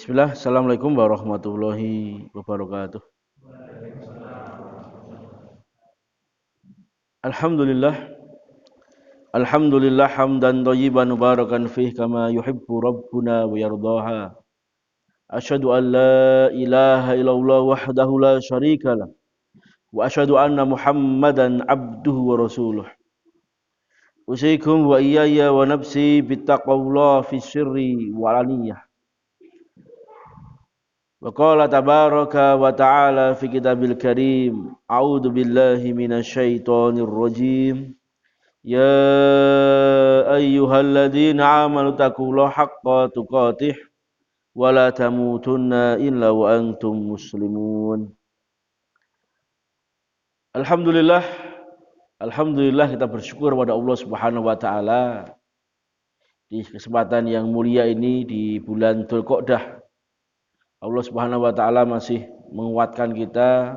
Bismillah, Assalamualaikum warahmatullahi wabarakatuh. Alhamdulillah, Alhamdulillah hamdan thayyiban mubarakan fih kama yuhibbu rabbuna wa yardaha. Asyhadu an la ilaha illallah wahdahu la syarikalah wa asyhadu anna Muhammadan abduhu wa rasuluh. Usikum wa iyaya wa nafsi bittaqwallah fi sirri wa alaniyah. Wa qala tabaraka wa ta'ala fi kitabil karim, a'udzu billahi minasy syaithanir rajim. Ya ayyuhalladzina amanu taqullaha haqqa tuqatih wa la tamutunna illa wa antum muslimun. Alhamdulillah, alhamdulillah kita bersyukur pada Allah Subhanahu wa taala di kesempatan yang mulia ini di bulan Dzulqa'dah. Allah Subhanahu wa taala masih menguatkan kita,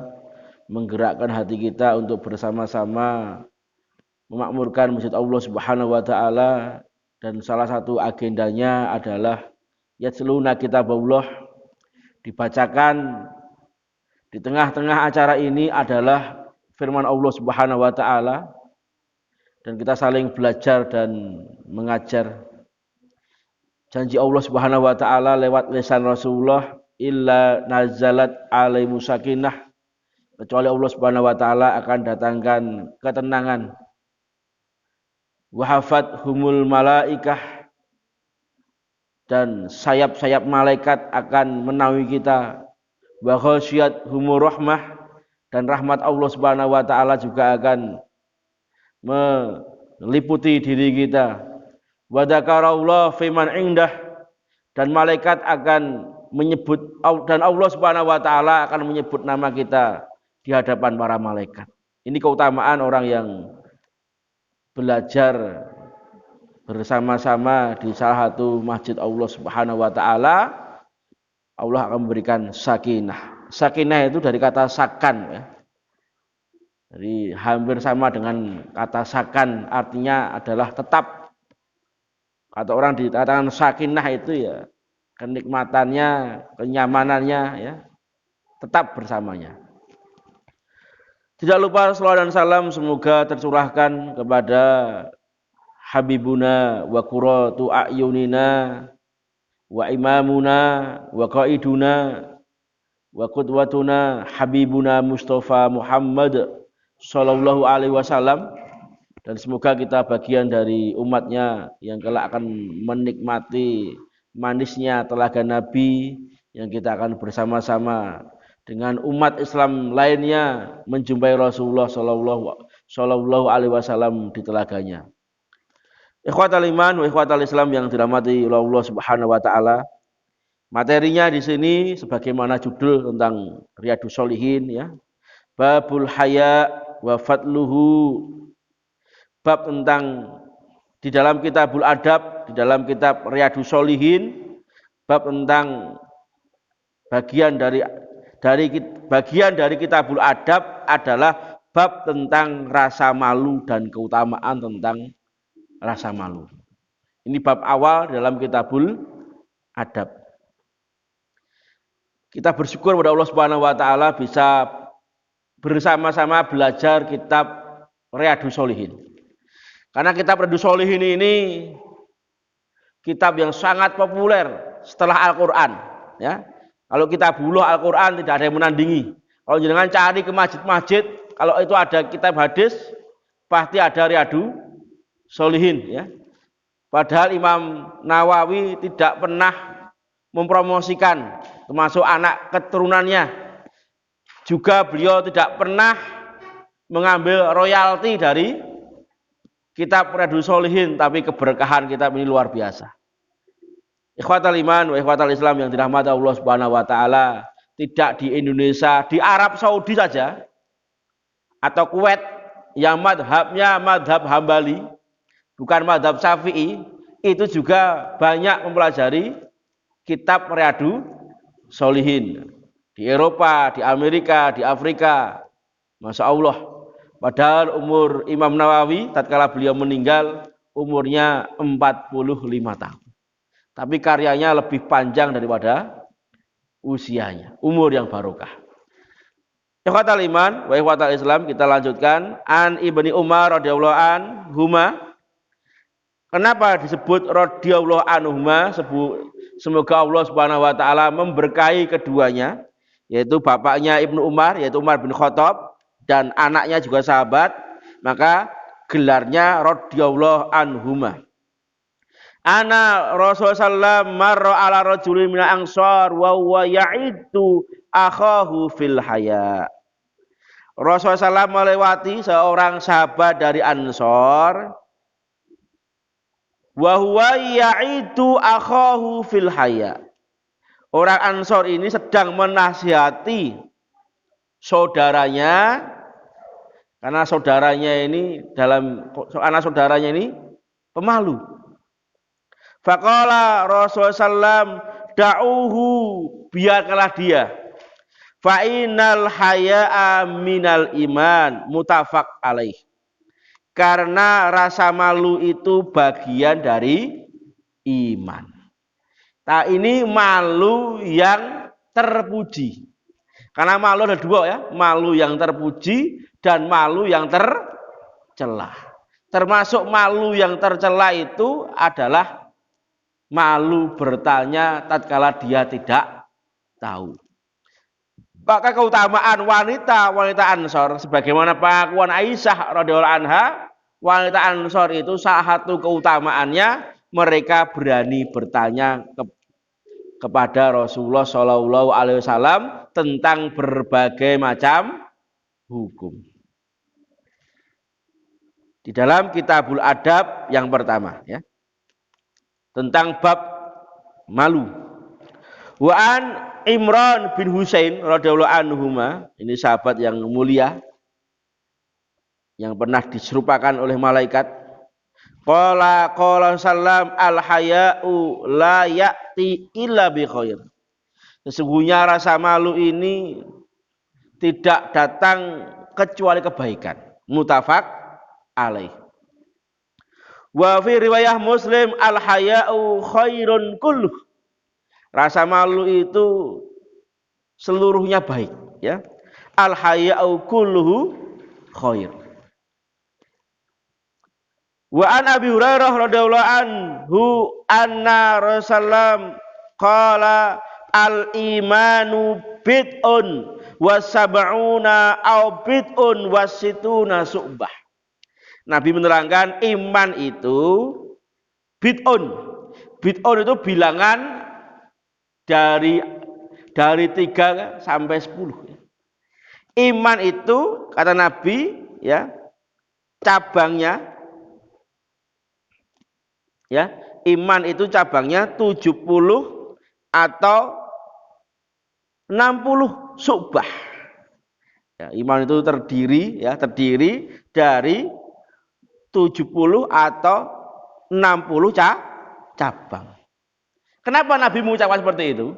menggerakkan hati kita untuk bersama-sama memakmurkan masjid Allah Subhanahu wa taala, dan salah satu agendanya adalah yatsluna kitaballah, dibacakan di tengah-tengah acara ini adalah firman Allah Subhanahu wa taala, dan kita saling belajar dan mengajar. Janji Allah Subhanahu wa taala lewat lisan Rasulullah, illa nazalat alaihi sakinah, kecuali Allah Subhanahu wa taala akan datangkan ketenangan. Wahafat humul malaikah, dan sayap-sayap malaikat akan menaungi kita. Wa khasyiyat humur rahmah, dan rahmat Allah Subhanahu wa taala juga akan meliputi diri kita. Wa dzakarallahu fiman indah, dan malaikat akan menyebut, dan Allah Subhanahu wa taala akan menyebut nama kita di hadapan para malaikat. Ini keutamaan orang yang belajar bersama-sama di salah satu masjid Allah Subhanahu wa taala. Allah akan memberikan sakinah. Sakinah itu dari kata sakan, ya. Jadi hampir sama dengan kata sakan, artinya adalah tetap. Atau orang dikatakan sakinah itu ya kenikmatannya, kenyamanannya, ya, tetap bersamanya. Tidak lupa salawat dan salam semoga tercurahkan kepada habibuna wa qurratu a'yunina wa imamuna wa qaiduna wa qudwatuna habibuna Mustafa Muhammad sallallahu alaihi wasallam, dan semoga kita bagian dari umatnya yang kelak akan menikmati manisnya telaga Nabi, yang kita akan bersama-sama dengan umat Islam lainnya menjumpai Rasulullah sallallahu alaihi wasallam di telaganya. Ikhwatal iman wa ikhwatal Islam yang dirahmati oleh Allah Subhanahu wa taala. Materinya di sini sebagaimana judul tentang Riyadhus Shalihin, ya. Babul haya wa fadluhu. Bab tentang di dalam kitabul adab, di dalam kitab Riyadhus Shalihin, bab tentang bagian dari kitabul adab adalah bab tentang rasa malu dan keutamaan tentang rasa malu. Ini bab awal dalam kitabul adab. Kita bersyukur pada Allah Subhanahu wa taala bisa bersama-sama belajar kitab Riyadhus Shalihin. Karena kitab Riyadhus Shalihin ini kitab yang sangat populer setelah Al-Qur'an, ya. Kalau kita buluh Al-Quran tidak ada yang menandingi. Kalau jangan cari ke masjid-masjid, kalau itu ada kitab hadis, pasti ada Riyadhus Shalihin, ya. Padahal Imam Nawawi tidak pernah mempromosikan, termasuk anak keturunannya. Juga beliau tidak pernah mengambil royalti dari kitab Riyadhus Shalihin, tapi keberkahan kitab ini luar biasa. Ikhwatal iman wa ikhwatal Islam yang dirahmati Allah Subhanahu wa taala, tidak di Indonesia, di Arab Saudi saja atau Kuwait yang madhabnya madhab Hambali, bukan madhab Syafi'i, itu juga banyak mempelajari kitab Riyadhus Shalihin. Di Eropa, di Amerika, di Afrika, Masya Allah. Padahal umur Imam Nawawi tatkala beliau meninggal umurnya 45 tahun. Tapi karyanya lebih panjang daripada usianya, umur yang barokah. Ikhwatal iman wa ikhwatal Islam, kita lanjutkan. An Ibni Umar radhiyallahu anhuma. Kenapa disebut radhiyallahu anhuma? Semoga Allah Subhanahu wa taala memberkahi keduanya, yaitu bapaknya Ibnu Umar, yaitu Umar bin Khattab, dan anaknya juga sahabat, maka gelarnya radhiyallahu anhuma. Ana Rasulullah sallallahu marra ala rajulin min ansar wa huwa ya'idu akhahu fil haya. Rasulullah SAW melewati seorang sahabat dari Ansor, wa huwa ya'idu akhahu fil haya. Orang Ansor ini sedang menasihati saudaranya, karena saudaranya ini anak saudaranya ini pemalu. Faqala Rasulullah sallam da'uhu, biarkanlah dia. Fa innal haya'a minal iman, muttafaq alaih. Karena rasa malu itu bagian dari iman. Nah, ini malu yang terpuji. Karena malu ada dua ya, malu yang terpuji dan malu yang tercela. Termasuk malu yang tercela itu adalah malu bertanya tatkala dia tidak tahu. Maka keutamaan wanita Ansor, sebagaimana pengakuan Aisyah radhiyallahu anha, wanita Ansor itu salah satu keutamaannya mereka berani bertanya kepada Rasulullah Shallallahu Alaihi Wasallam tentang berbagai macam hukum. Di dalam Kitabul Adab yang pertama, ya, tentang bab malu. Wa an Imran bin Husain radhiyallahu anhuma, ini sahabat yang mulia yang pernah diserupakan oleh malaikat. Qala sallam al haya'u la ya'ti illa bi khair. Sesungguhnya rasa malu ini tidak datang kecuali kebaikan. Muttafaq alaih. Wa fi riwayah Muslim al haya'u khairun kulluh. Rasa malu itu seluruhnya baik, ya. Al haya'u kulluhu khair. Wa an Abi Hurairah radhiyallahu anhu anna Rasulullah qala al imanu bid'un wa sab'una aw bid'un wa situna su'bah. Nabi menerangkan iman itu bid'un. Bid'un itu bilangan dari 3 sampai 10. Iman itu kata Nabi, ya, cabangnya, ya, iman itu cabangnya 70 atau 60 subah. Ya, iman itu terdiri dari 70 atau 60 cabang. Kenapa Nabi mengucapkan seperti itu?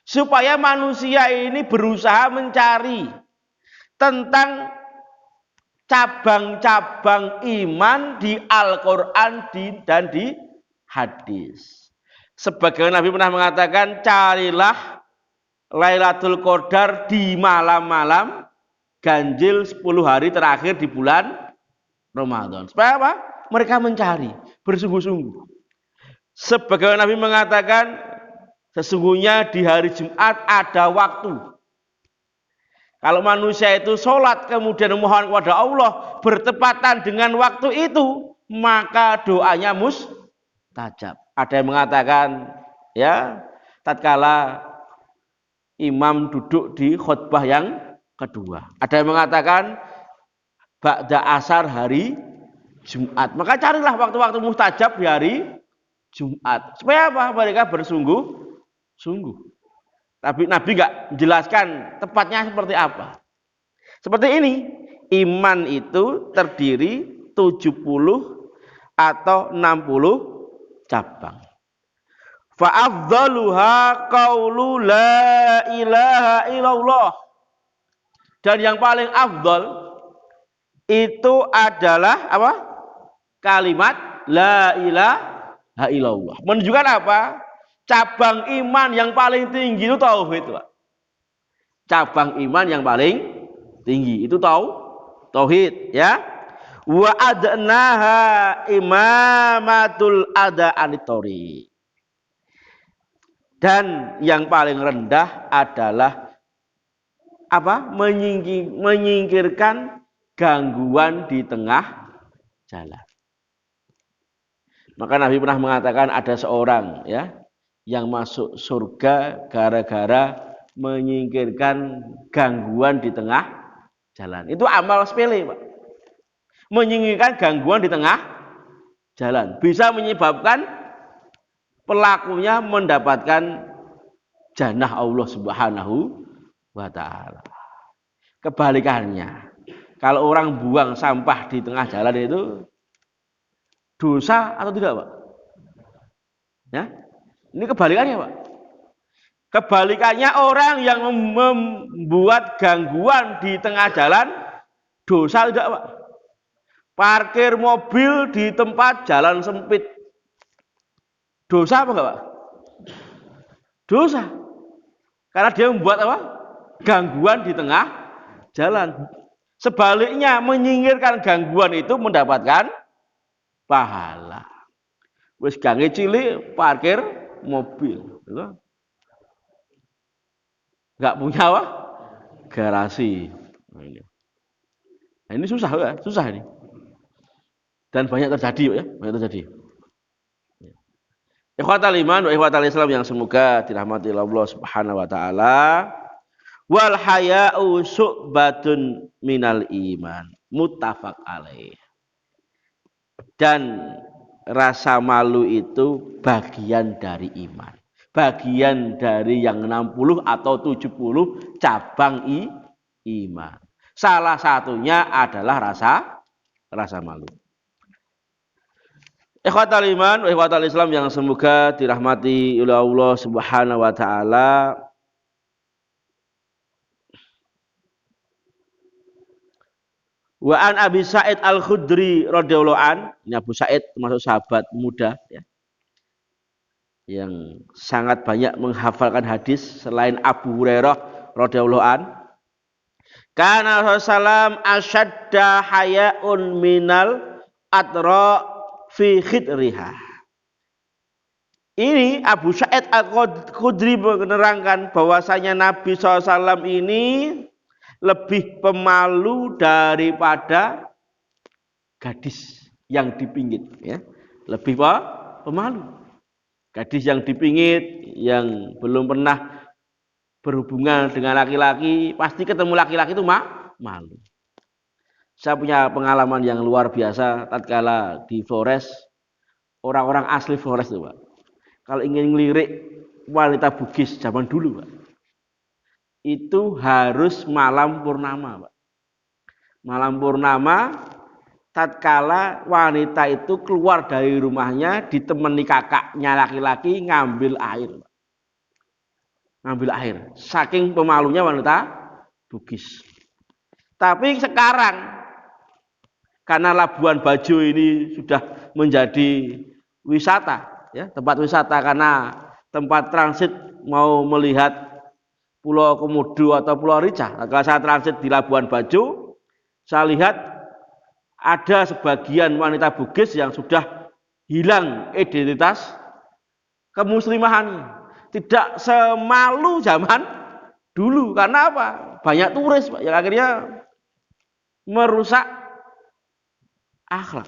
Supaya manusia ini berusaha mencari tentang cabang-cabang iman di Al-Quran dan di hadis. Sebagaimana Nabi pernah mengatakan, carilah Lailatul Qadar di malam-malam ganjil 10 hari terakhir di bulan Ramadan. Supaya apa? Mereka mencari bersungguh-sungguh. Sebagaimana Nabi mengatakan, sesungguhnya di hari Jumat ada waktu. Kalau manusia itu sholat kemudian memohon kepada Allah bertepatan dengan waktu itu, maka doanya mustajab. Ada yang mengatakan, ya, tatkala imam duduk di khutbah yang kedua. Ada yang mengatakan ba'da asar hari Jumat. Maka carilah waktu-waktu mustajab di hari Jumat. Supaya apa? Mereka bersungguh-sungguh. Tapi Nabi enggak menjelaskan tepatnya seperti apa. Seperti ini, iman itu terdiri 70 atau 60 cabang. Fa afdaluha qaulu la ilaha illallah. Dan yang paling afdal itu adalah apa? Kalimat la ilaha illallah. Menunjukkan apa? cabang iman yang paling tinggi itu tauhid, Pak. Cabang iman yang paling tinggi itu tauhid, ya. Wa adnaha imamatul ada anitori. Dan yang paling rendah adalah apa? Menyingkirkan gangguan di tengah jalan. Maka Nabi pernah mengatakan ada seorang, ya, yang masuk surga gara-gara menyingkirkan gangguan di tengah jalan. Itu amal sepele, Pak. Menyingkirkan gangguan di tengah jalan bisa menyebabkan pelakunya mendapatkan jannah Allah Subhanahu wa ta'ala. Kebalikannya, kalau orang buang sampah di tengah jalan itu dosa atau tidak, Pak? Ya, ini kebalikannya, Pak. Kebalikannya, orang yang membuat gangguan di tengah jalan dosa tidak, Pak? Parkir mobil di tempat jalan sempit dosa apa enggak, Pak? Dosa. Karena dia membuat apa? Gangguan di tengah jalan. Sebaliknya, menyingkirkan gangguan itu mendapatkan pahala. Wis gange cilik parkir mobil, gitu. Enggak punya apa? Garasi. Nah, ini susah, ya? Susah ini. Dan banyak terjadi, ya, banyak terjadi. Ikhwatal iman wa ikhwatal Islam yang semoga dirahmati Allah Subhanahu wa taala. Wal haya'u syu'batun minal iman. Muttafaq alaih. Dan rasa malu itu bagian dari iman. Bagian dari yang 60 atau 70 cabang iman. Salah satunya adalah rasa malu. Ikhwatal iman wa ikhwatal Islam yang semoga dirahmati oleh Allah Subhanahu wa taala. Wa an Abi Sa'id Al-Khudri radhiyallahu an, ini Abu Sa'id termasuk sahabat muda, ya, yang sangat banyak menghafalkan hadis selain Abu Hurairah radhiyallahu an. Kana Rasulullah asyadda haya'un minal atra fi khidriha. Ini Abu Sa'id Al-Khudri menerangkan bahwasanya Nabi SAW ini lebih pemalu daripada gadis yang dipingit, ya. Lebih pemalu. Gadis yang dipingit, yang belum pernah berhubungan dengan laki-laki, pasti ketemu laki-laki itu malu. Saya punya pengalaman yang luar biasa tatkala di Flores, orang-orang asli Flores itu, Pak. Kalau ingin ngelirik wanita Bugis zaman dulu, Pak, itu harus malam purnama, Pak. Malam purnama tatkala wanita itu keluar dari rumahnya ditemani kakaknya laki-laki ngambil air, Pak. Ngambil air. Saking pemalunya wanita Bugis. Tapi sekarang karena Labuan Bajo ini sudah menjadi wisata, ya, tempat wisata, karena tempat transit mau melihat Pulau Komodo atau Pulau Rica. Kalau saya transit di Labuan Bajo, saya lihat ada sebagian wanita Bugis yang sudah hilang identitas kemuslimahannya. Tidak semalu zaman dulu. Karena apa? Banyak turis, Pak, yang akhirnya merusak akhlak.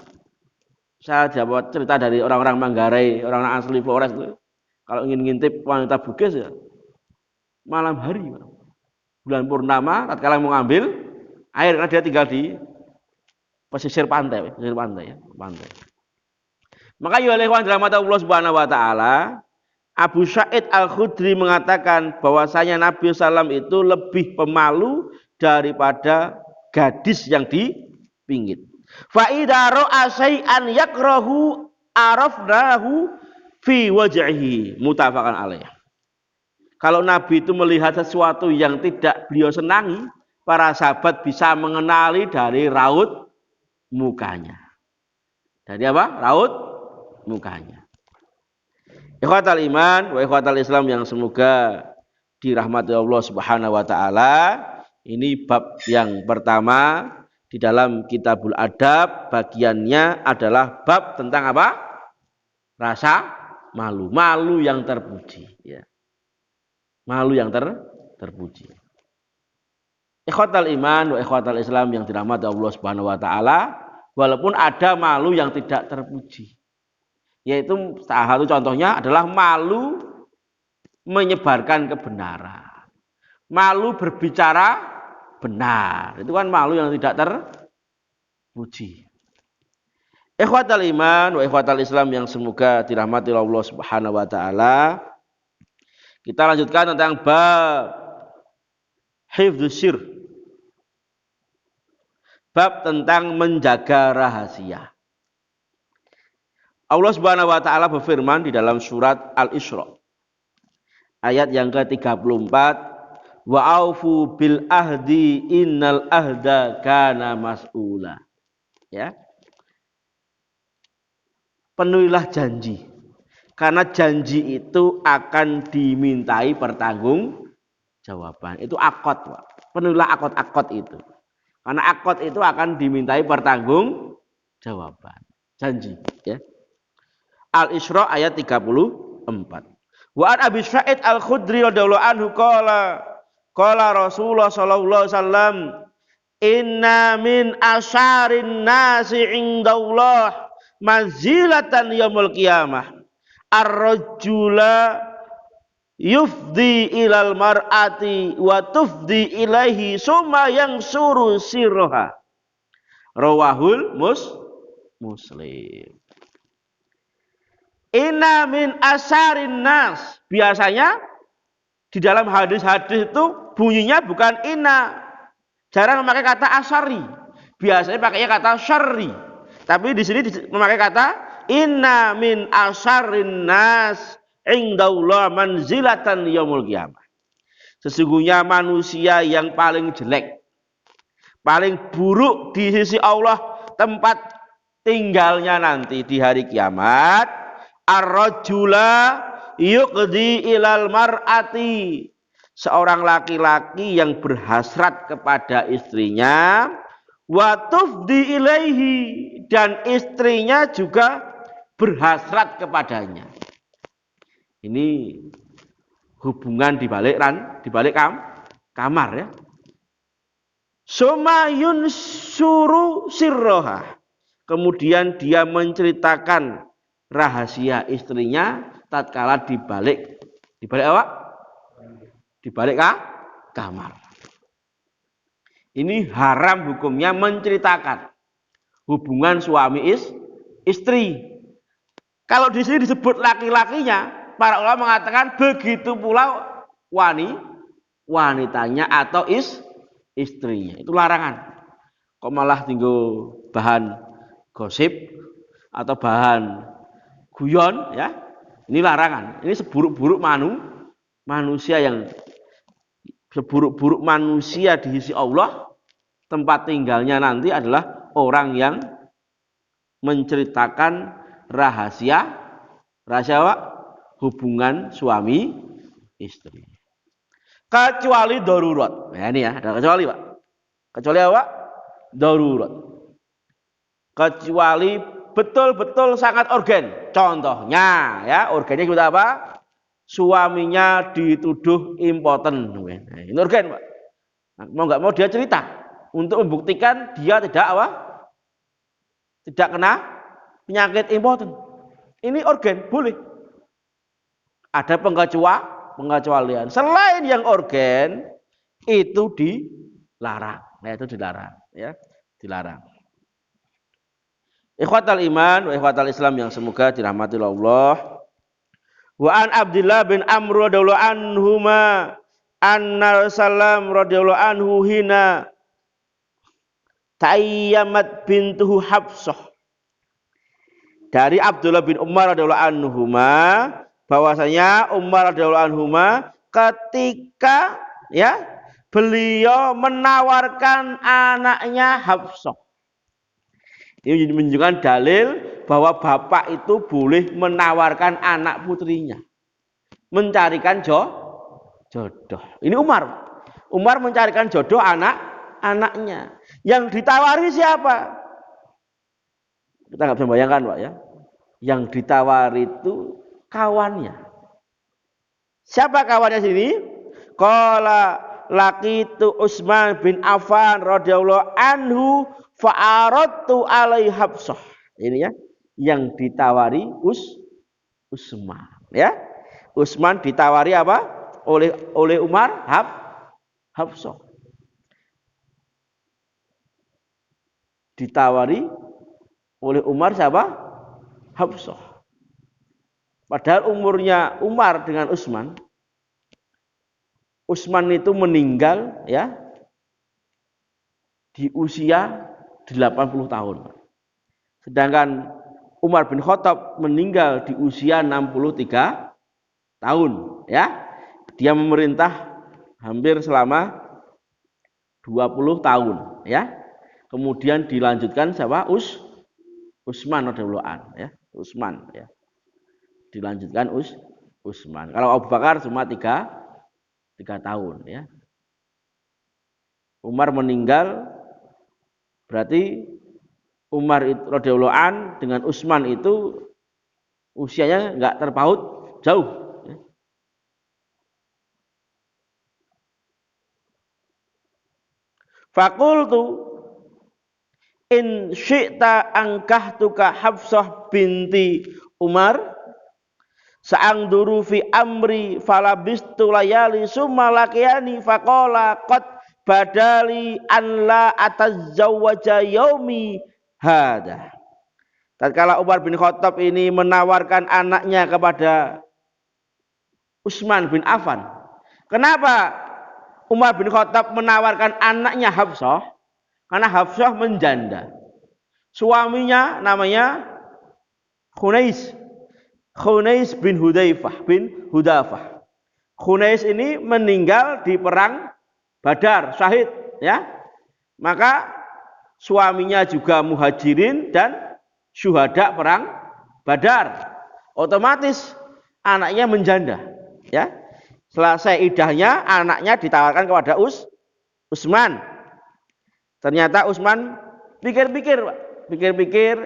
Saya dapat cerita dari orang-orang Manggarai, orang-orang asli Flores itu. Kalau ingin ngintip wanita Bugis, ya, malam hari, bulan purnama, tatkala mau ngambil air, karena dia tinggal di pesisir pantai, ya, pantai. Maka ya oleh Allah Subhanahu wa taala, Abu Sa'id Al-Khudri mengatakan bahwasanya Nabi SAW itu lebih pemalu daripada gadis yang dipingit. Fa idza ra'a syai'an yakrahu arafnahu fi wajhihi, muttafaqan alaih. Kalau Nabi itu melihat sesuatu yang tidak beliau senangi, para sahabat bisa mengenali dari raut mukanya. Dari apa? Raut mukanya. Ikhwatal iman wa ikhwatal Islam yang semoga dirahmati Allah Subhanahu wa taala. Ini bab yang pertama di dalam Kitabul Adab, bagiannya adalah bab tentang apa? Rasa malu, malu yang terpuji, ya. Malu yang terpuji. Ikhwatal iman wa ikhwatal Islam yang dirahmati Allah Subhanahu wa taala, walaupun ada malu yang tidak terpuji. Yaitu salah satu contohnya adalah malu menyebarkan kebenaran. Malu berbicara benar. Itu kan malu yang tidak terpuji. Ikhwatal iman wa ikhwatal Islam yang semoga dirahmati Allah Subhanahu wa taala. Kita lanjutkan tentang bab hifdzus sir. Bab tentang menjaga rahasia. Allah Subhanahu wa taala berfirman di dalam surat Al-Isra ayat yang ke-34, wa aufu bil ahdi innal ahda kana mas'ula. Ya. Penuhilah janji. Karena janji itu akan dimintai pertanggungjawaban. Itu akad, Pak. Penuhilah akad-akad itu. Karena akad itu akan dimintai pertanggungjawaban. Janji, ya. Al-Isra ayat 34. Wa an Abi Sa'id Al-Khudri radhiyallahu anhu qala Rasulullah sallallahu alaihi wasallam inna min asyarin nasi indallah manzilatan yaumul qiyamah ar-rajula yufdi ilal mar'ati wa tufdi ilaihi summa yansuru sirroha rawahul Muslim. Inna min asarin nas. Biasanya di dalam hadis-hadis itu bunyinya bukan inna. Jarang memakai kata asari. Biasanya pakainya kata syarri. Tapi di sini memakai kata inna min asarin nas indallah manzilatan yaumul qiyamah. Sesungguhnya manusia yang paling jelek, paling buruk di sisi Allah tempat tinggalnya nanti di hari kiamat, ar-rajula yuqdi ilal mar'ati, seorang laki-laki yang berhasrat kepada istrinya, wa tufdi ilaihi, dan istrinya juga berhasrat kepadanya. Ini hubungan di balik kamar, ya. Summa yunsuru sirroha, kemudian dia menceritakan rahasia istrinya tatkala dibalik apa? Dibalik kamar. Ini haram hukumnya menceritakan hubungan suami istri. Kalau di sini disebut laki-lakinya, para ulama mengatakan begitu pula wanitanya atau istrinya. Itu larangan. Kok malah tinggal bahan gosip atau bahan guyon, ya. Ini larangan. Ini seburuk-buruk manusia yang seburuk-buruk manusia di sisi Allah, tempat tinggalnya nanti adalah orang yang menceritakan rahasia apa? Hubungan suami istri. Kecuali darurat. Nah, ini ya, ada kecuali, Pak. Kecuali apa? Darurat. Kecuali betul-betul sangat urgen. Contohnya, ya, urgennya kita apa? Suaminya dituduh impoten. Nah, ini urgen, Pak. Nah, mau nggak mau dia cerita untuk membuktikan dia tidak apa? Tidak kena penyakit impoten. Ini urgen, boleh. Ada pengecualian. Selain yang organ itu dilarang. Nah, itu dilarang, ya, dilarang. Ikhwatal iman wa ikhwatal Islam yang semoga dirahmati Allah. Wa an Abdullah bin Amr radhiyallahu anhuma anna Rasulullah radhiyallahu anhu hina tayyamat bintuhu Hafsah. Dari Abdullah bin Umar radhiyallahu anhuma, bahwasanya Umar radhiyallahu anhuma ketika, ya, beliau menawarkan anaknya Hafsah. Ini menunjukkan dalil bahwa bapak itu boleh menawarkan anak putrinya, mencarikan jodoh. Ini Umar. Umar mencarikan jodoh anaknya. Yang ditawari siapa? Kita nggak bisa bayangkan, Pak ya. Yang ditawari itu kawannya. Siapa kawannya sini? Qala laqitu Utsman bin Affan radhiyallahu anhu fa'aradtu alaihi Hafsah. Ini ya, yang ditawari Utsman, ya. Utsman ditawari apa? Oleh Umar Hafsah. Ditawari oleh Umar siapa? Hafsah. Padahal umurnya Umar dengan Utsman itu meninggal ya di usia 80 tahun. Sedangkan Umar bin Khattab meninggal di usia 63 tahun ya. Dia memerintah hampir selama 20 tahun ya. Kemudian dilanjutkan siapa? Utsman radhiyallahu anhu ya. Utsman ya. Dilanjutkan Utsman. Kalau Abu Bakar cuma 3 tahun ya. Umar meninggal berarti Umar radhiyallahu an dengan Utsman itu usianya enggak terpaut jauh ya. Faqultu in syi'ta angkahtuka Hafsah binti Umar sa'angduru fi amri falabistu layali summa laqiyani faqala qad badali an la atazawwaja yaumi hada. Tatkala Umar bin Khattab ini menawarkan anaknya kepada Utsman bin Affan. Kenapa Umar bin Khattab menawarkan anaknya Hafsah? Karena Hafsah menjanda. Suaminya namanya Khunais bin Hudafah. Khunais ini meninggal di perang Badar, syahid ya. Maka suaminya juga muhajirin dan syuhada perang Badar. Otomatis anaknya menjanda ya. Selesai idahnya anaknya ditawarkan kepada Utsman. Ternyata Utsman pikir-pikir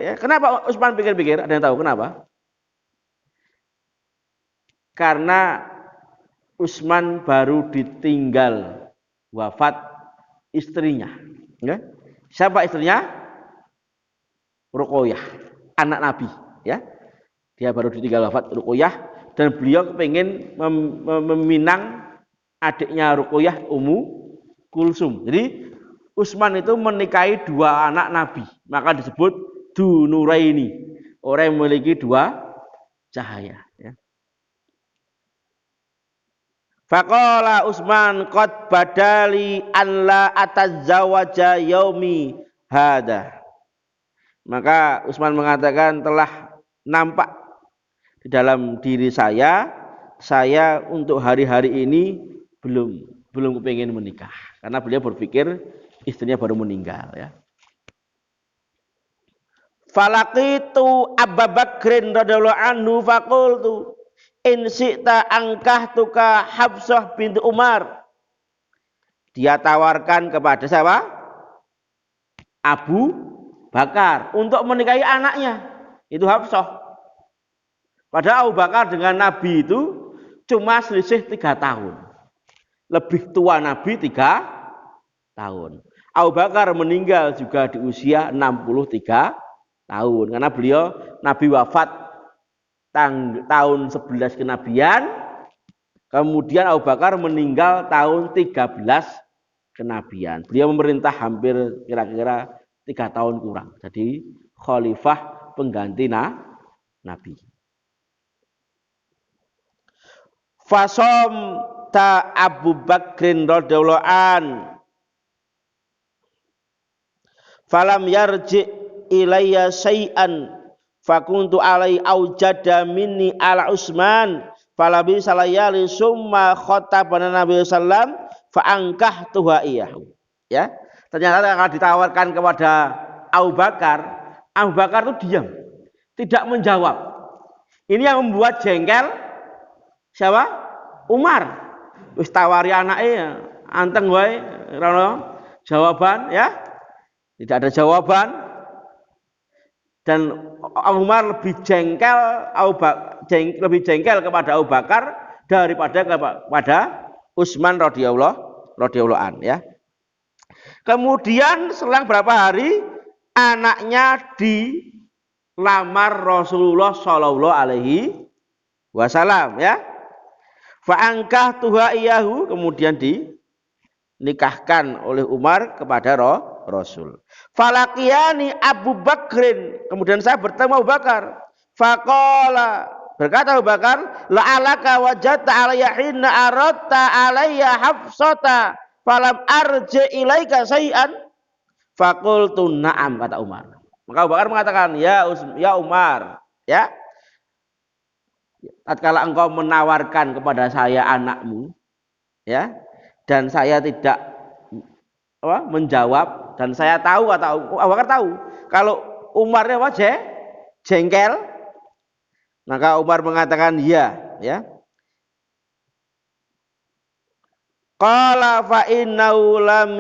ya. Kenapa Utsman pikir-pikir? Ada yang tahu kenapa? Karena Utsman baru ditinggal wafat istrinya. Ya. Siapa istrinya? Ruqayyah, anak Nabi. Ya. Dia baru ditinggal wafat Ruqayyah dan beliau pengen meminang adiknya Ruqayyah Ummu Kulsum. Jadi Utsman itu menikahi 2 anak Nabi, maka disebut Dunuraini, orang yang memiliki 2 cahaya. Ya. Faqala Utsman qad badali an la atazawwaja yaumi hada. Maka Utsman mengatakan telah nampak di dalam diri saya untuk hari-hari ini belum kepingin menikah. Karena beliau berpikir istrinya baru meninggal ya. Falaqitu Abu Bakrin radhiyallahu anhu faqultu in syi'ta angkahtuka Hafsah binti Umar. Dia tawarkan kepada siapa? Abu Bakar untuk menikahi anaknya, itu Hafsah. Padahal Abu Bakar dengan Nabi itu cuma selisih 3 tahun. Lebih tua Nabi 3 tahun. Abu Bakar meninggal juga di usia 63 tahun. Karena beliau Nabi wafat tahun 11 kenabian. Kemudian Abu Bakar meninggal tahun 13 kenabian. Beliau memerintah hampir kira-kira 3 tahun kurang. Jadi khalifah pengganti Nabi. Fasom ta Abu Bakrin radhiyallahu an falam yarji ilayya syai'an fakuntu alai aujada minni ala Utsman falabi salayali summa khatabana Nabi sallam fa angkahtuha iyahu. Ya, ternyata akan ditawarkan kepada Abu Bakar Abu Bakar itu diam, tidak menjawab. Ini yang membuat jengkel siapa? Umar. Wis tawari anaknya, anteng wae, ora jawaban ya. Tidak ada jawaban. Dan Umar lebih jengkel kepada Abu Bakar daripada kepada Utsman radhiyallahu an ya. Kemudian selang berapa hari anaknya dilamar Rasulullah Shallallahu Alaihi Wasallam ya. Fa'angkah tuha iyahu, kemudian dinikahkan oleh Umar kepada Rasul. Falakiyani Abu Bakrin, kemudian saya bertemu Abu Bakar. Faqala, berkata Abu Bakar, la'alaka wajadta alayya hinna aradta alayya Hafsata falam arji ilaika say'an. Faqultu na'am, kata Umar. Maka Abu Bakar mengatakan, ya Umar, ya, tatkala engkau menawarkan kepada saya anakmu, ya, dan saya tidak menjawab, dan saya tahu atau Abu Bakar tahu kalau Umarnya jengkel, maka Umar mengatakan ya. Qala fa innahu lam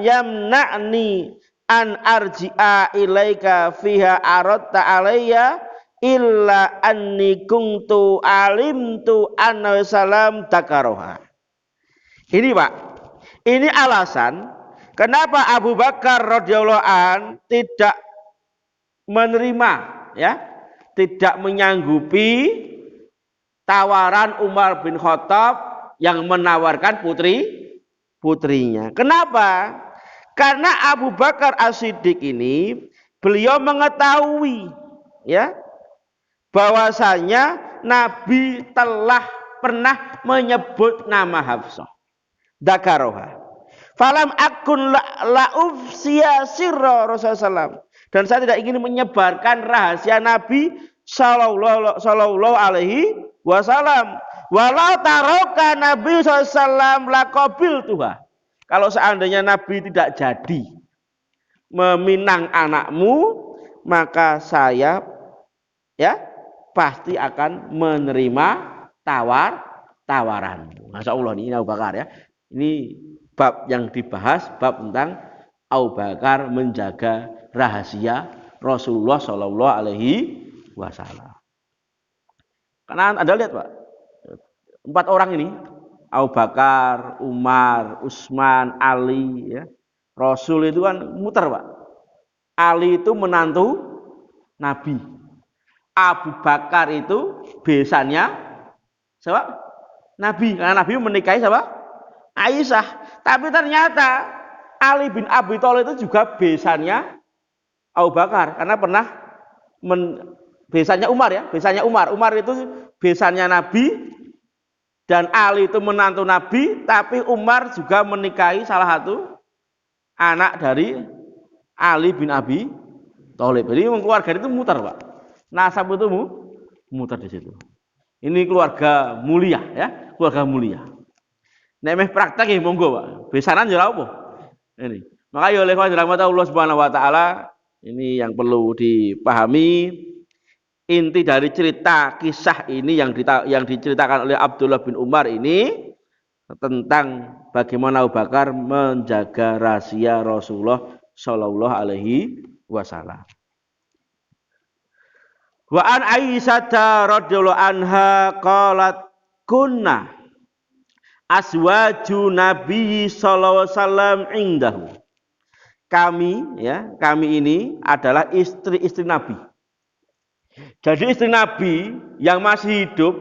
yamna'ni an arji'a ilaika fiha aradta alayya illa anni kuntu alimtu anna salam takaroha. Ini Pak, ini alasan kenapa Abu Bakar radhiyallahu an tidak menerima, ya, tidak menyanggupi tawaran Umar bin Khattab yang menawarkan putrinya. Kenapa? Karena Abu Bakar As-Siddiq ini beliau mengetahui, ya, bahwasanya Nabi telah pernah menyebut nama Hafsah, Dakaroha. Falam akun la'ufsiya sirra Rasulullah. Dan saya tidak ingin menyebarkan rahasia Nabi Sallallahu Alaihi Wasallam. Walau taroka Nabi SAW laqabil tuha. Kalau seandainya Nabi tidak jadi meminang anakmu, maka saya, ya, pasti akan menerima tawaranmu. Masya Allah, ini Abu Bakar ya. Ini bab yang dibahas, bab tentang Abu Bakar menjaga rahasia Rasulullah Shallallahu Alaihi Wasallam. Karena Anda lihat Pak, 4 orang ini, Abu Bakar, Umar, Utsman, Ali, ya. Rasul itu kan muter Pak. Ali itu menantu Nabi. Abu Bakar itu besannya siapa? Nabi. Karena Nabi menikahi siapa? Aisyah. Tapi ternyata Ali bin Abi Thalib itu juga besannya Abu Bakar. Karena pernah besannya Umar ya. Besannya Umar. Umar itu besannya Nabi. Dan Ali itu menantu Nabi, tapi Umar juga menikahi salah satu anak dari Ali bin Abi Thalib. Jadi keluarga itu mutar Pak. Nasab itu mutar di situ. Ini keluarga mulia ya, keluarga mulia. Nek praktek ya monggo Pak. Besanan ya apa? Ini. Maka ya oleh karena Allah Subhanahu wa taala, ini yang perlu dipahami. Inti dari cerita kisah ini yang diceritakan oleh Abdullah bin Umar ini tentang bagaimana Abu Bakar menjaga rahasia Rasulullah Shallallahu Alaihi Wasallam. Wa an Aisyah radhiyallahu anha qalat kunna aswaju Nabi Shallallahu Alaihi Wasallam indahu. Kami ini adalah istri-istri Nabi. Jadi istri Nabi yang masih hidup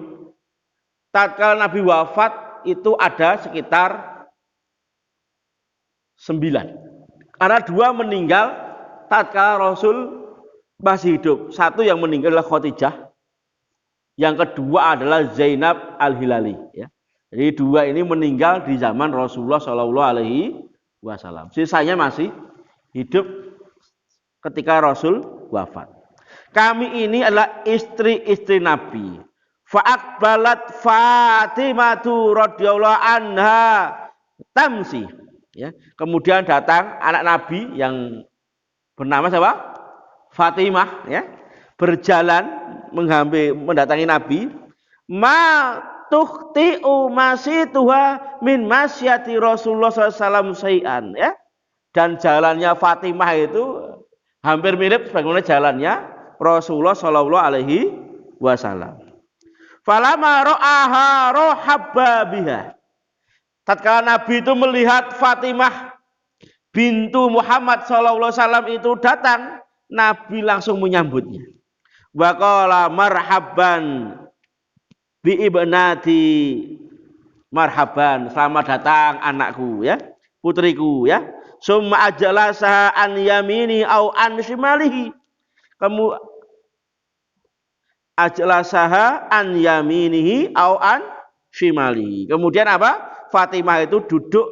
tatkala Nabi wafat itu ada sekitar 9. Karena 2 meninggal tatkala Rasul masih hidup. 1 yang meninggal adalah Khadijah. Yang kedua adalah Zainab Al-Hilali. Ya. Jadi 2 ini meninggal di zaman Rasulullah Shallallahu Alaihi Wasallam. Sisanya masih hidup ketika Rasul wafat. Kami ini adalah istri-istri Nabi. Fa'aqbalat Fatimatu radhiyallahu anha tamsi. Ya. Kemudian datang anak Nabi yang bernama siapa? Fatimah, ya. Berjalan mendatangi Nabi. Ma tukhti'u masituha min masyati Rasulullah SAW sayan, ya. Dan jalannya Fatimah itu hampir mirip sebagaimana jalannya Rasulullah Shallallahu Alaihi Wasallam. Falama ro'aha rohabba biha. Tatkala Nabi itu melihat Fatimah bintu Muhammad Shallallahu Alaihi Wasallam itu datang, Nabi langsung menyambutnya. Wa qala marhaban bi ibnati, marhaban, selamat datang anakku, ya, putriku, ya. Summa ajlasaha an yamini au an shimalihi. Kamu ajlasaha an yaminihi au an shimalihi. Kemudian apa? Fatimah itu duduk,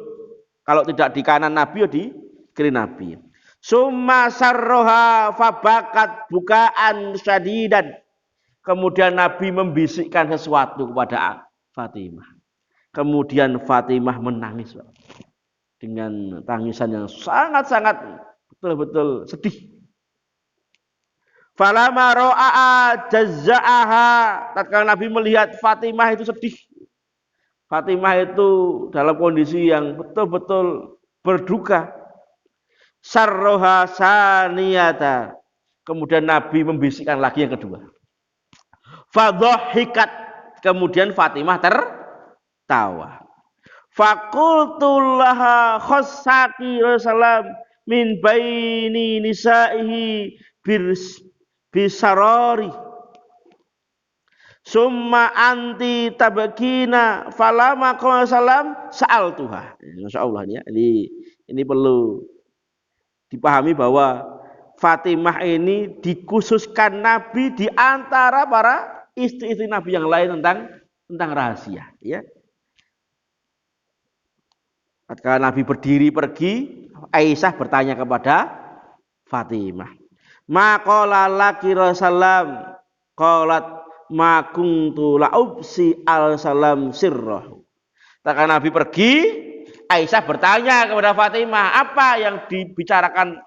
kalau tidak di kanan Nabi, di kiri Nabi. Summa sarroha fabakat bukaan syadidan. Kemudian Nabi membisikkan sesuatu kepada Fatimah. Kemudian Fatimah menangis, Pak, dengan tangisan yang sangat-sangat betul-betul sedih. Falama ro'a jazza'aha. Tatkala Nabi melihat Fatimah itu sedih, Fatimah itu dalam kondisi yang betul-betul berduka. Sarroha saniyata. Kemudian Nabi membisikkan lagi yang kedua. Fadhahikat. Kemudian Fatimah tertawa. Fakultullaha khossaki Rasulullah min baini nisaihi bisarori. Summa anti tabakina falama qala salam sa'al Tuhan. Masya Allah, ya. Ini perlu dipahami bahwa Fatimah ini dikhususkan Nabi di antara para istri-istri Nabi yang lain tentang rahasia, ya. Ketika Nabi berdiri pergi, Aisyah bertanya kepada Fatimah, ma qala laki Rasulullah qalat ma kuntu la'ubsi al-salam sirrahu. Ketika Nabi pergi, Aisyah bertanya kepada Fatimah, apa yang dibicarakan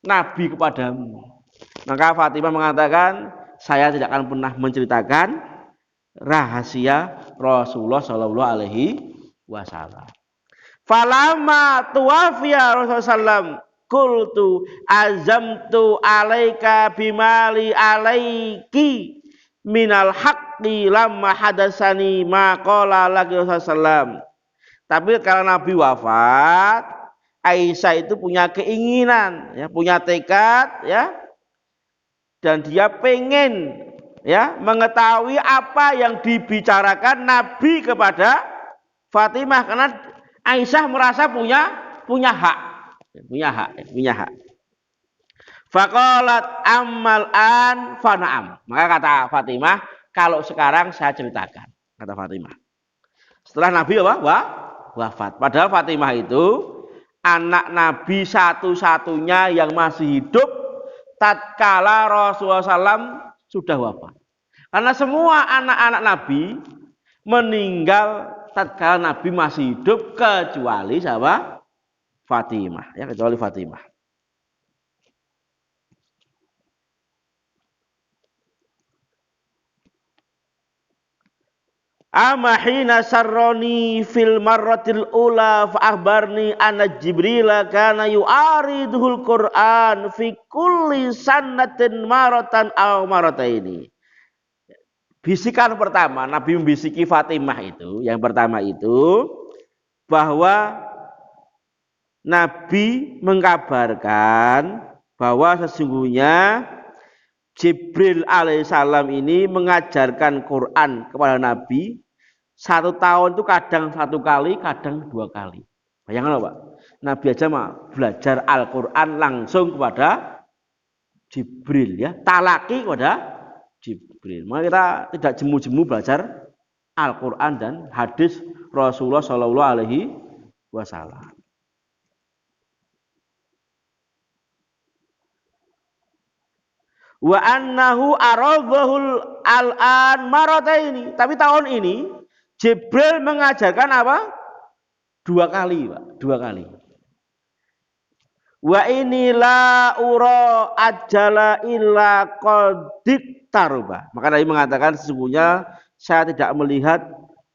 Nabi kepadamu? Maka Fatimah mengatakan, saya tidak akan pernah menceritakan rahasia Rasulullah Shallallahu Alaihi Wasallam. Falama tuwafiya Rasulullah qultu azamtu alaika bimali alaiki minal haqqi lamma hadasani ma qala laki Rasulullah. Tapi karena Nabi wafat, Aisyah itu punya keinginan, ya, punya tekad, ya, dan dia pengen, ya, mengetahui apa yang dibicarakan Nabi kepada Fatimah, karena Aisyah merasa punya hak. Faqalat ammal an fana'am. Maka kata Fatimah, kalau sekarang saya ceritakan, kata Fatimah. Setelah Nabi wafat. Padahal Fatimah itu anak Nabi satu-satunya yang masih hidup tatkala Rasulullah SAW sudah wafat. Karena semua anak-anak Nabi meninggal tatkala Nabi masih hidup kecuali siapa? Fatimah, ya, kecuali Fatimah. Ama hina sarroni fil marratil ula fa akhbarni anna Jibril kana yu'ariduhul Qur'an fi kulli sannatin maratan aw marataini. Bisikan pertama Nabi membisiki Fatimah itu, yang pertama itu bahwa Nabi mengkabarkan bahwa sesungguhnya Jibril alaihissalam ini mengajarkan Quran kepada Nabi 1 tahun itu kadang 1 kali, kadang 2 kali. Bayangkan, Pak, Nabi aja mah belajar Al-Quran langsung kepada Jibril, ya, talaki kepada Jibril. Maka kita tidak jemu-jemu belajar Al-Quran dan hadis Rasulullah Shallallahu Alaihi Wasallam. Wa annahu aradhahul al-an marataini. Tapi tahun ini Jibril mengajarkan apa? 2 kali, Pak, 2 kali. Wa inilah ura ajala illa qadit taruba. Maka Nabi mengatakan sesungguhnya saya tidak melihat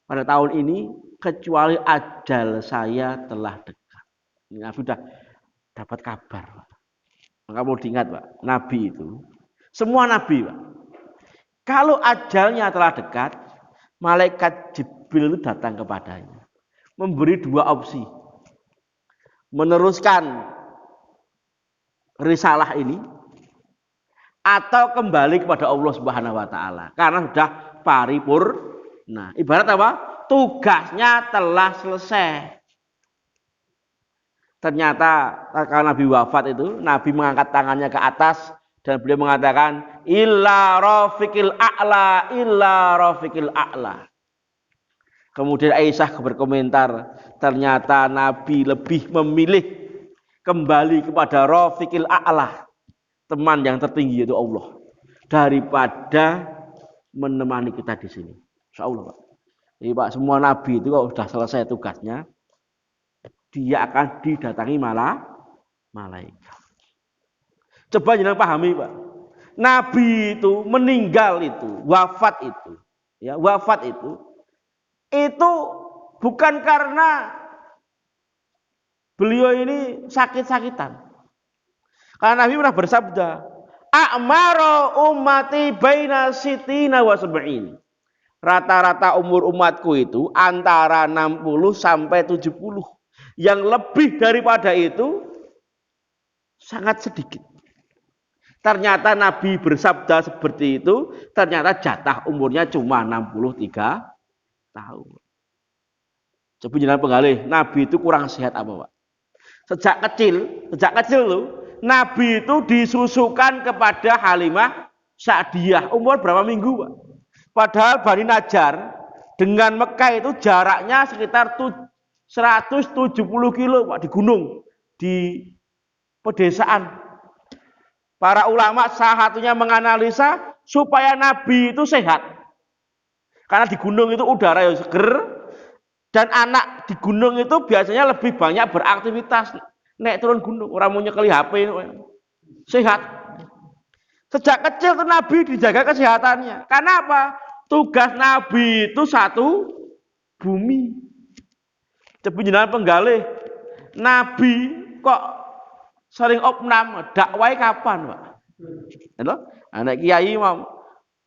pada tahun ini kecuali ajal saya telah dekat. Ini Nabi sudah dapat kabar. Maka mau diingat Pak, Nabi itu semua Nabi Pak. Kalau ajalnya telah dekat, malaikat Jibril itu datang kepadanya, memberi dua opsi. Meneruskan risalah ini atau kembali kepada Allah Subhanahu wa taala karena sudah paripurna. Ibarat apa? Tugasnya telah selesai. Ternyata kalau Nabi wafat itu, Nabi mengangkat tangannya ke atas dan beliau mengatakan illa rafiqil a'la, illa rafiqil a'la. Kemudian Aisyah berkomentar, ternyata Nabi lebih memilih kembali kepada rafiqil a'la, teman yang tertinggi yaitu Allah, daripada menemani kita di sini. Insyaallah Pak. Jadi Pak, semua Nabi itu kalau sudah selesai tugasnya, dia akan didatangi malaikat. Coba jangan pahami Pak. Nabi itu meninggal itu, wafat itu, ya wafat itu bukan karena beliau ini sakit-sakitan. Karena Nabi pernah bersabda, "A'maru ummati baina sitina wa sab'in." Rata-rata umur umatku itu antara 60 sampai 70. Yang lebih daripada itu sangat sedikit. Ternyata Nabi bersabda seperti itu, ternyata jatah umurnya cuma 63 tahun. Coba jangan penggalih, Nabi itu kurang sehat apa Pak? Sejak kecil loh, Nabi itu disusukan kepada Halimah Sa'diyah. Umur berapa minggu Pak? Padahal Bani Najjar dengan Mekah itu jaraknya sekitar 170 kilo Pak, di gunung, di pedesaan. Para ulama salah satunya menganalisa supaya Nabi itu sehat. Karena di gunung itu udara yang seger, dan anak di gunung itu biasanya lebih banyak beraktivitas. Naik turun gunung, orang mau nyekeli HP, sehat. Sejak kecil tuh Nabi dijaga kesehatannya. Karena apa? Tugas Nabi itu satu bumi. Coba jenengan penggalih, Nabi kok sering opnam, dakwai kapan Pak? Anak kiai mau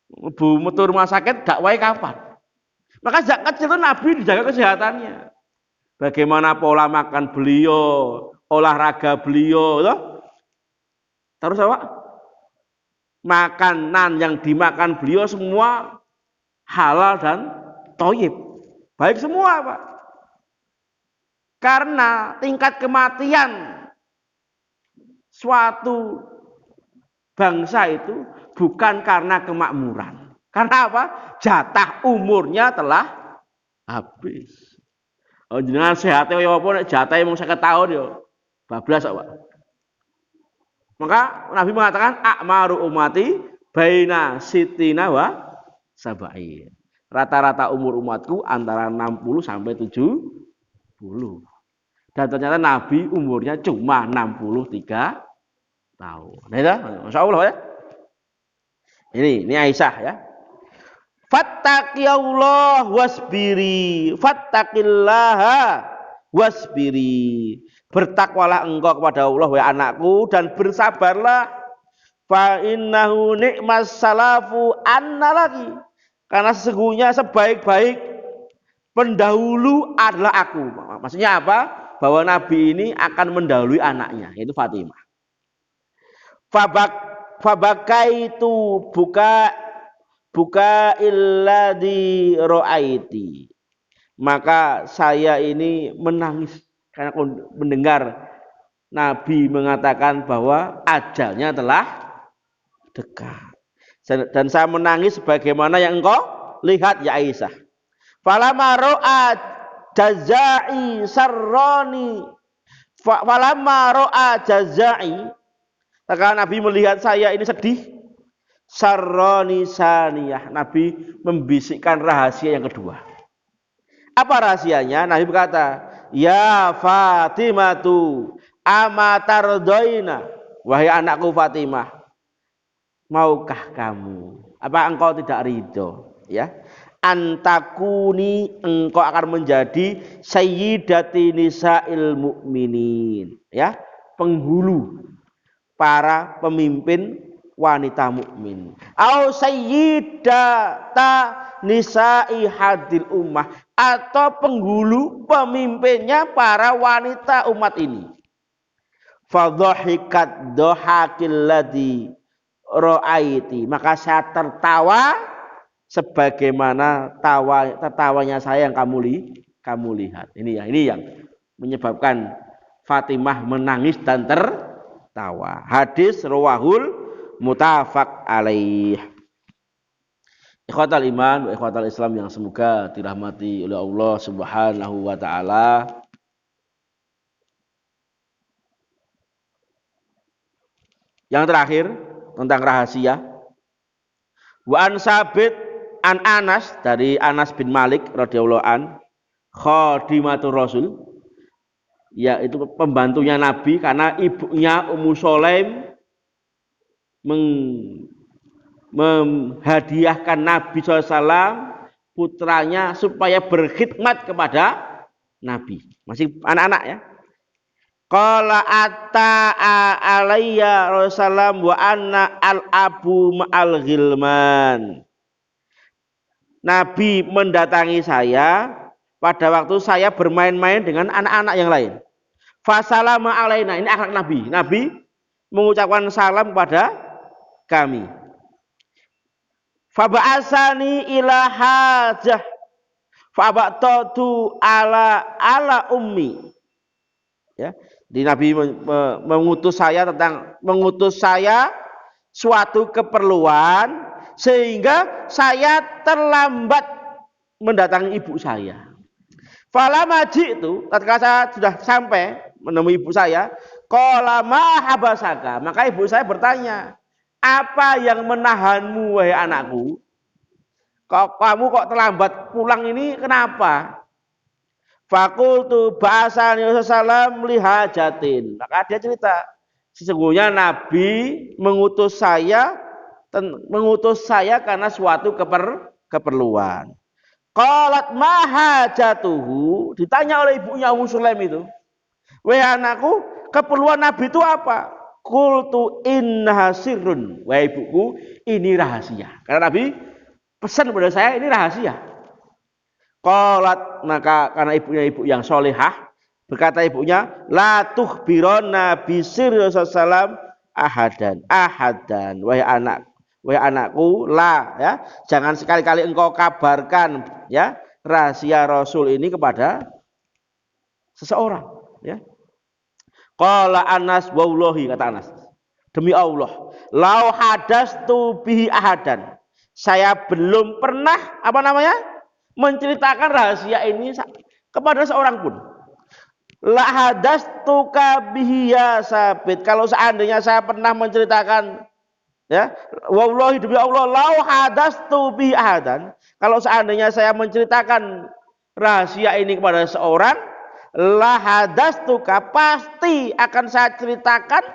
bu metu rumah sakit, dakwai kapan? Maka sejak kecil itu Nabi dijaga kesehatannya. Bagaimana pola makan beliau, olahraga beliau, loh. Terus apa? Makanan yang dimakan beliau semua halal dan thayyib. Baik semua Pak. Karena tingkat kematian suatu bangsa itu bukan karena kemakmuran. Karena apa? Jatah umurnya telah habis. Oh jenengan sehat ya apa jatah mung 50 tahun ya. Bablas Pak. Maka Nabi mengatakan a'maru ummati baina sitina wa sab'in. Rata-rata umur umatku antara 60 sampai 70. Dan ternyata Nabi umurnya cuma 63 tahun. Nah, itu, Masya Allah ya. Ini Aisyah ya. Fattaqillah wasbiri, fattaqillaha wasbiri. Bertakwalah engkau kepada Allah wahai anakku dan bersabarlah. Fa innahu ni'mas salafu anna lagi. Karena sesungguhnya sebaik-baik pendahulu adalah aku. Maksudnya apa? Bahwa Nabi ini akan mendahului anaknya, yaitu Fatimah. Fabakaitu buka illadhi ra'aiti. Maka saya ini menangis karena mendengar Nabi mengatakan bahwa ajalnya telah dekat. Dan saya menangis sebagaimana yang engkau lihat ya Aisyah. Falamma ra'a jazai sarrani. Falamma ra'a jazai. Ketika Nabi melihat saya ini sedih, sarrani saniyah. Nabi membisikkan rahasia yang kedua. Apa rahasianya? Nabi berkata, ya Fatimatu ama tardoina, wahai anakku Fatimah, maukah kamu, apa engkau tidak ridho, ya, antakuni, engkau akan menjadi sayyidati nisa'il mu'minin, ya, penghulu para pemimpin wanita mukmin, au sayyidata nisa'i hadil ummah, atau penghulu pemimpinnya para wanita umat ini. Fadhahikat dhahakil ladzi ra'aiti, maka saya tertawa sebagaimana tertawanya saya yang kamu lihat. Ini yang menyebabkan Fatimah menangis dan tertawa. Hadis rawahul muttafaq alaih. Ikhwatal iman wa ikhwatal Islam yang semoga dirahmati oleh Allah Subhanahu wa taala. Yang terakhir tentang rahasia. Wa an Sabit an Anas, dari Anas bin Malik radhiyallahu an, khadimatur Rasul, yaitu pembantunya Nabi, karena ibunya Ummu Sulaim menghadiahkan Nabi SAW putranya supaya berkhidmat kepada Nabi, masih anak-anak ya. Qala atta alayya Rasulullah wa anna al-abu ma'al ghilman. Nabi mendatangi saya pada waktu saya bermain-main dengan anak-anak yang lain. Fasalama alaina, ini akhlak Nabi. Nabi mengucapkan salam kepada kami. Faba'asani ila hajah faba'tatu ala ummi. Ya, di Nabi mengutus saya suatu keperluan sehingga saya terlambat mendatangi ibu saya. Fala maji itu, tatkala saya sudah sampai menemui ibu saya, qala ma habasaka, maka ibu saya bertanya, apa yang menahanmu wahai anakku? Kamu kok terlambat pulang ini, kenapa? Fakultu ba'asani Rasulullah lihajatin. Maka dia cerita, sesungguhnya Nabi mengutus saya karena suatu keperluan. Qalat ma hajatuhu, ditanya oleh ibunya Ummu Sulaim itu, wahai anakku, keperluan Nabi itu apa? Qultu innaha sirrun, wahai ibuku, ini rahasia. Karena Nabi pesan kepada saya, ini rahasia. Qalat, maka karena ibunya ibu yang solehah, berkata ibunya, la tukhbironna bisirri Rasulullah ahadan, wahai anakku, la, ya, jangan sekali-kali engkau kabarkan, ya, rahasia Rasul ini kepada seseorang, ya. Qala Anas wallahi, kata Anas, demi Allah, lau hadastu bihi ahadan, saya belum pernah menceritakan rahasia ini kepada seorang pun. La hadastuka bihi ya Sabit, kalau seandainya saya pernah menceritakan, ya, wallahi demi Allah, lau hadastu bihi ahadan, kalau seandainya saya menceritakan rahasia ini kepada seorang, la hadastuka, pasti akan saya ceritakan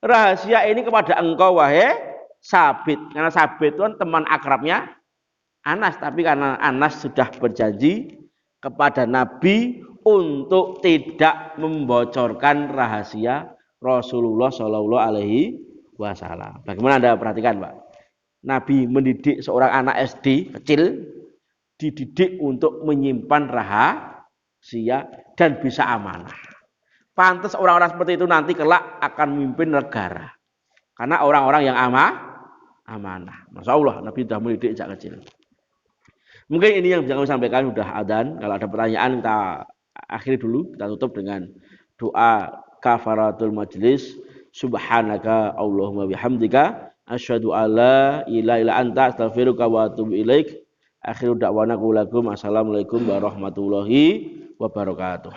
rahasia ini kepada engkau wahai Sabit. Karena Sabit itu kan teman akrabnya Anas, tapi karena Anas sudah berjanji kepada Nabi untuk tidak membocorkan rahasia Rasulullah Shallallahu Alaihi Wasallam. Bagaimana Anda perhatikan, Pak? Nabi mendidik seorang anak SD kecil, dididik untuk menyimpan rahasia dan bisa amanah. Pantas orang-orang seperti itu nanti kelak akan memimpin negara, karena orang-orang yang amanah. Masya Allah, Nabi sudah mendidik sejak kecil. Mungkin ini yang bisa kami sampaikan, sudah adzan. Kalau ada pertanyaan kita akhiri dulu, kita tutup dengan doa kafaratul majlis. Subhanaka Allahumma bihamdika asyhadu alla ilaha illa anta astaghfiruka wa atubu ilaik. Akhiru da'wana qul lakum assalamualaikum warahmatullahi wabarakatuh.